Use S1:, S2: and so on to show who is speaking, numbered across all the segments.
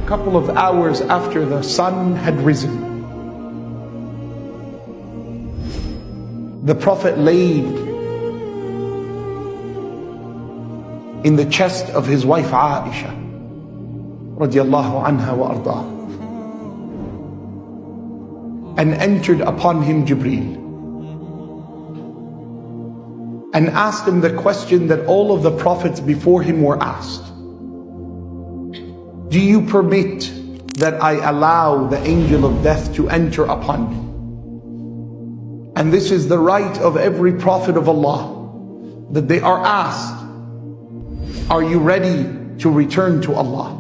S1: couple of hours after the sun had risen, the Prophet laid in the chest of his wife Aisha radiallahu anha wa arda, and entered upon him Jibreel and asked him the question that all of the prophets before him were asked: do you permit that I allow the angel of death to enter upon me? And this is the right of every prophet of Allah, that they are asked, are you ready to return to Allah?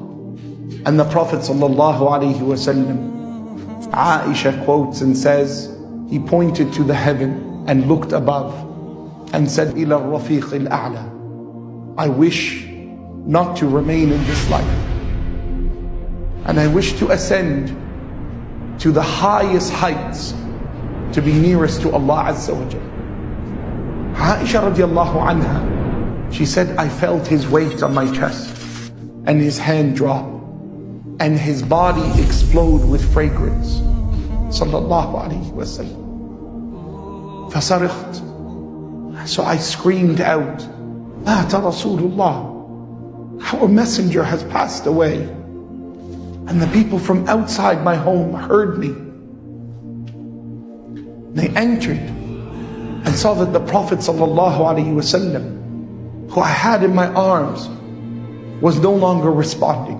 S1: And the Prophet sallallahu alaihi wasallam, Aisha quotes and says, he pointed to the heaven and looked above and said, ila rafiq al-a'la, I wish not to remain in this life, and I wish to ascend to the highest heights, to be nearest to Allah Azza wa Jal. Aisha radiallahu anha, she said, I felt his weight on my chest and his hand drop and his body explode with fragrance. Sallallahu alayhi wa sallam. فصرخت, so I screamed out, مات رسول الله, our messenger has passed away. And the people from outside my home heard me. They entered and saw that the Prophet sallallahu alaihi wasallam, who I had in my arms, was no longer responding.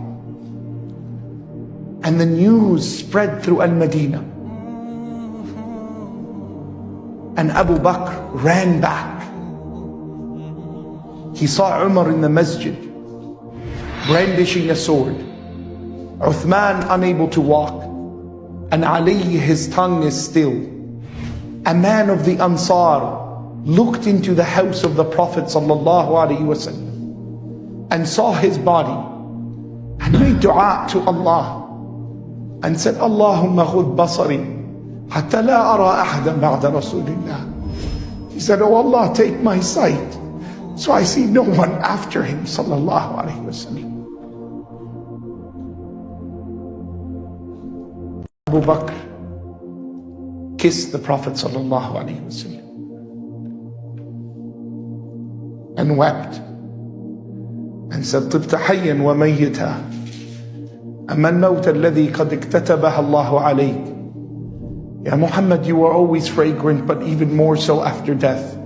S1: And the news spread through Al-Madinah. And Abu Bakr ran back. He saw Umar in the masjid, brandishing a sword. Uthman unable to walk, and Ali, his tongue is still. A man of the Ansar looked into the house of the Prophet sallallahu alaihi wasallam and saw his body and made dua to Allah and said, Allahumma khudh basari hatta la ara ahadan ba'da Rasulillah. He said, oh Allah, take my sight so I see no one after him sallallahu alaihi wasallam. Abu Bakr kissed the Prophet sallallahu alaihi wasallam and wept and said, طبت حيا وميتا أما الموت الذي قد اكتتبه الله عليك. Ya Muhammad, you were always fragrant, but even more so after death.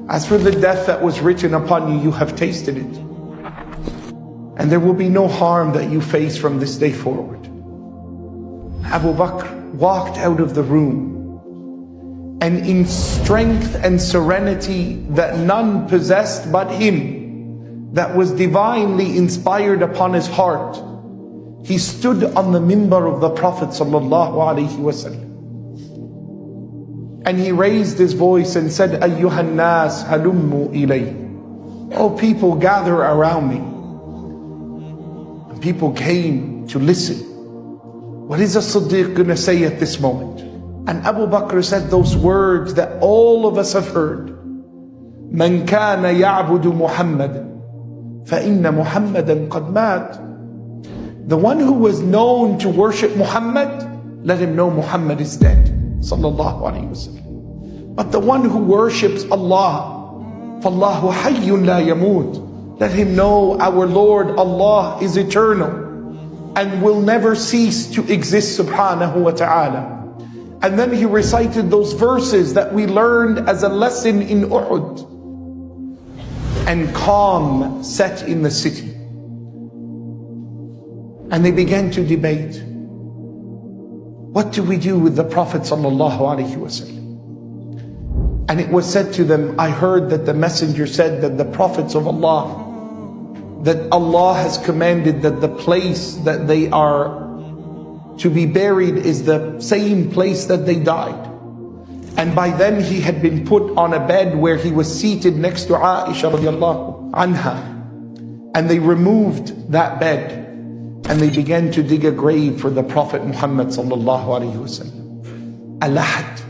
S1: As for the death that was written upon you, you have tasted it, and there will be no harm that you face from this day forward. Abu Bakr walked out of the room, and in strength and serenity that none possessed but him, that was divinely inspired upon his heart, he stood on the minbar of the Prophet sallallahu alaihi wasallam, and he raised his voice and said, Ayyuhan nas halummu ilay. Oh people, gather around me. And people came to listen. What is a Siddiq going to say at this moment? And Abu Bakr said those words that all of us have heard. Man kana ya'budu Muhammadan, fa inna Muhammadan qad mat. The one who was known to worship Muhammad, let him know Muhammad is dead. Sallallahu alayhi wasallam. But the one who worships Allah, fallahu hayyun la yamut, let him know our Lord Allah is eternal and will never cease to exist subhanahu wa ta'ala. And then he recited those verses that we learned as a lesson in Uhud. And calm set in the city. And they began to debate. What do we do with the Prophet sallallahu alaihi wasallam? And it was said to them, I heard that the messenger said that the prophets of Allah, that Allah has commanded that the place that they are to be buried is the same place that they died. And by then he had been put on a bed where he was seated next to Aisha radiallahu anha. And they removed that bed and they began to dig a grave for the Prophet Muhammad sallallahu alaihi wasallam. Al-Lahad.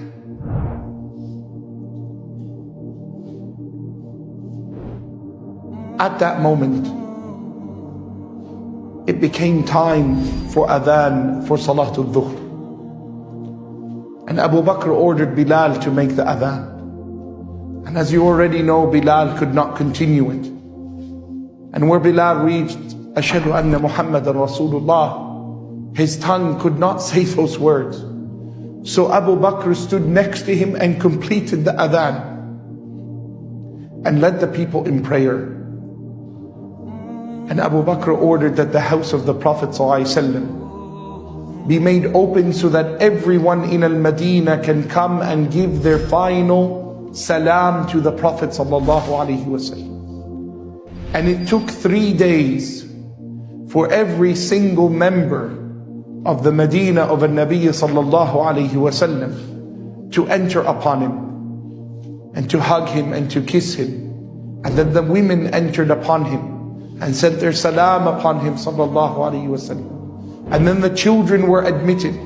S1: At that moment, it became time for adhan for Salatul Dhuhr. And Abu Bakr ordered Bilal to make the adhan. And as you already know, Bilal could not continue it. And where Bilal reached, Ashhadu anna Muhammadan Rasulullah, his tongue could not say those words. So Abu Bakr stood next to him and completed the adhan and led the people in prayer. And Abu Bakr ordered that the house of the Prophet ﷺ be made open so that everyone in Al-Madinah can come and give their final salam to the Prophet ﷺ. And it took 3 days for every single member of the Medina of An-Nabi ﷺ to enter upon him and to hug him and to kiss him. And then the women entered upon him and sent their salam upon him sallallahu alaihi wasallam. And then the children were admitted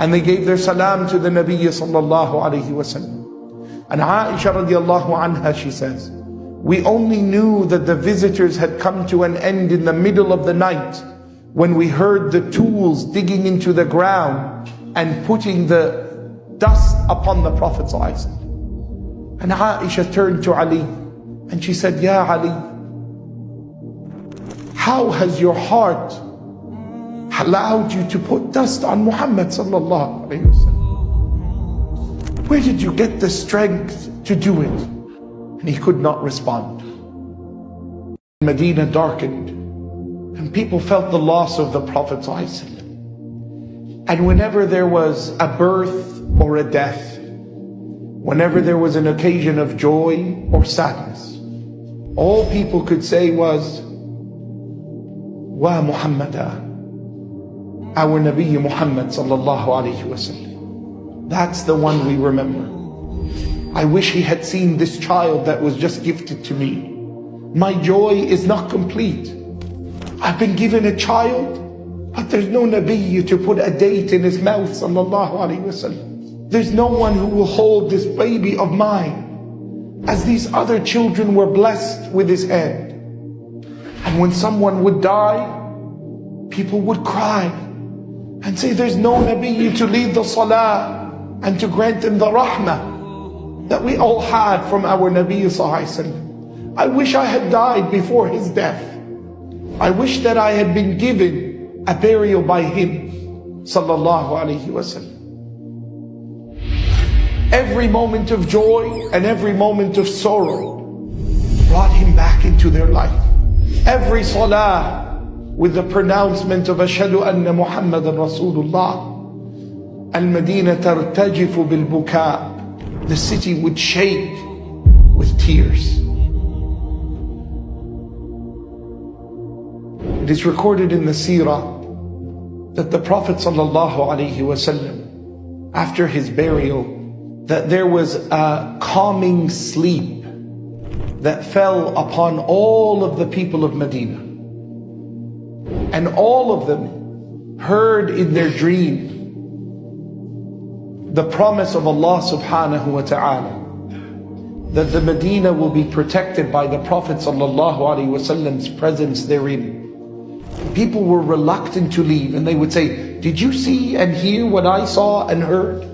S1: and they gave their salam to the Nabi sallallahu alaihi wasallam. And Aisha radiallahu anha, she says, we only knew that the visitors had come to an end in the middle of the night when we heard the tools digging into the ground and putting the dust upon the Prophet sallallahu alaihi wasallam. And Aisha turned to Ali and she said, Ya Ali, how has your heart allowed you to put dust on Muhammad sallallahu alayhi wa sallam? Where did you get the strength to do it? And he could not respond. Medina darkened and people felt the loss of the Prophet sallallahu alayhi wa sallam. And whenever there was a birth or a death, whenever there was an occasion of joy or sadness, all people could say was, Wa Muhammada, our Nabi Muhammad sallallahu alayhi wa sallam. That's the one we remember. I wish he had seen this child that was just gifted to me. My joy is not complete. I've been given a child, but there's no Nabi to put a date in his mouth sallallahu alayhi wa sallam. There's no one who will hold this baby of mine as these other children were blessed with his hand. And when someone would die, people would cry and say, there's no Nabi to lead the salah and to grant them the rahmah that we all had from our Nabi sallallahu alaihi wasallam. I wish I had died before his death. I wish that I had been given a burial by him sallallahu alaihi wasallam. Every moment of joy and every moment of sorrow brought him back into their life. Every salah with the pronouncement of Ashhadu anna Muhammadan Rasulullah, Al-Madinah tartajifu bil-buka, the city would shake with tears. It is recorded in the seerah that the Prophet sallallahu alaihi wasallam, after his burial, that there was a calming sleep that fell upon all of the people of Medina. And all of them heard in their dream the promise of Allah subhanahu wa ta'ala that the Medina will be protected by the Prophet sallallahu alaihi wasallam's presence therein. People were reluctant to leave and they would say, did you see and hear what I saw and heard?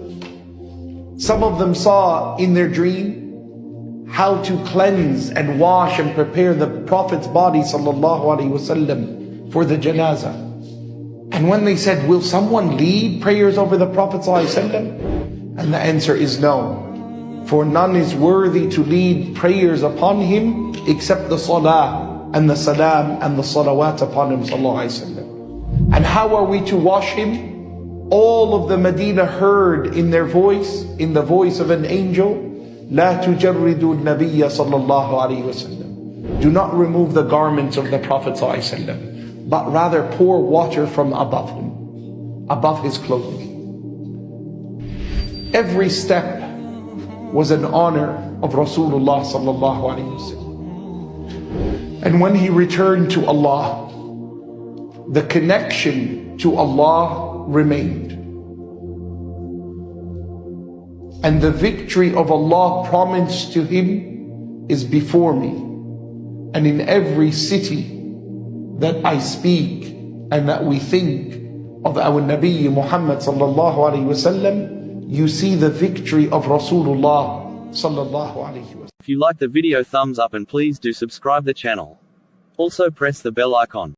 S1: Some of them saw in their dream how to cleanse and wash and prepare the Prophet's body sallallahu alaihi wasallam for the janazah. And when they said, will someone lead prayers over the Prophet sallallahu alaihi wasallam? And the answer is no. For none is worthy to lead prayers upon him except the salah and the salam and the salawat upon him sallallahu alaihi wasallam. And how are we to wash him? All of the Medina heard in their voice, in the voice of an angel, لا تجردوا النبي صلى الله عليه وسلم. Do not remove the garments of the Prophet صلى الله عليه وسلم, but rather pour water from above him, above his clothing. Every step was an honor of Rasulullah صلى الله عليه وسلم. And when he returned to Allah, the connection to Allah remained. And the victory of Allah promised to him is before me. And in every city that I speak and that we think of our Nabi Muhammad sallallahu alayhi wasallam, you see the victory of Rasulullah sallallahu alayhi wasallam.
S2: If you like the video, thumbs up, and please do subscribe the channel. Also press the bell icon.